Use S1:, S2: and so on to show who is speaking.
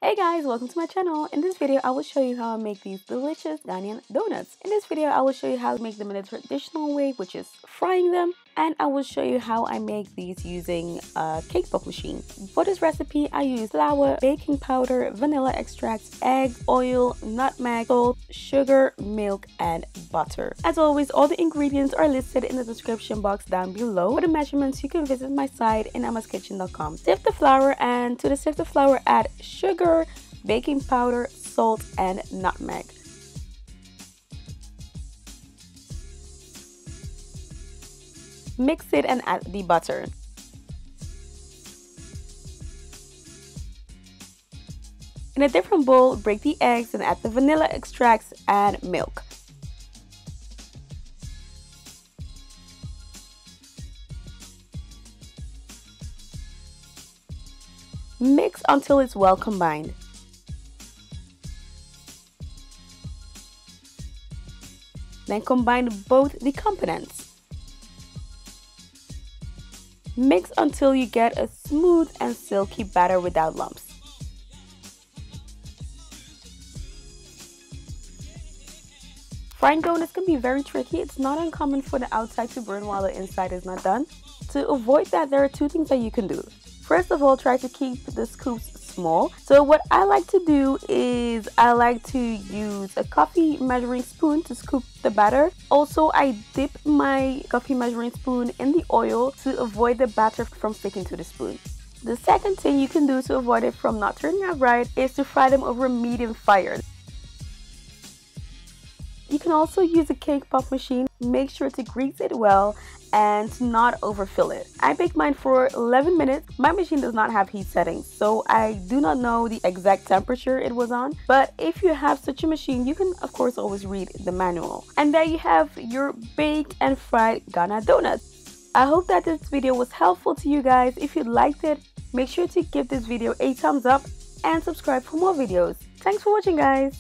S1: Hey guys, welcome to my channel. In this video, I will show you how I make these delicious Ghanaian donuts. In this video, I will show you how to make them in a traditional way, which is frying them. And I will show you how I make these using a cake pop machine. For this recipe, I use flour, baking powder, vanilla extract, eggs, oil, nutmeg, salt, sugar, milk, and butter. As always, all the ingredients are listed in the description box down below. For the measurements, you can visit my site in ammaskitchen.com. Sift the flour, and to the sifted flour, add sugar, baking powder, salt, and nutmeg. Mix it and add the butter. In a different bowl, break the eggs and add the vanilla extracts and milk. Mix until it's well combined. Then combine both the components. Mix until you get a smooth and silky batter without lumps. Frying donuts can be very tricky. It's not uncommon for the outside to burn while the inside is not done. To avoid that, there are two things that you can do. First of all, try to keep the scoops small. So what I like to do is I like to use a coffee measuring spoon to scoop the batter. Also, I dip my coffee measuring spoon in the oil to avoid the batter from sticking to the spoon. The second thing you can do to avoid it from not turning out right is to fry them over a medium fire. You can also use a cake pop machine. Make sure to grease it well and to not overfill it. I baked mine for 11 minutes. My machine does not have heat settings, so I do not know the exact temperature it was on. But if you have such a machine, you can of course always read the manual. And there you have your baked and fried Ghana donuts. I hope that this video was helpful to you guys. If you liked it, make sure to give this video a thumbs up and subscribe for more videos. Thanks for watching, guys.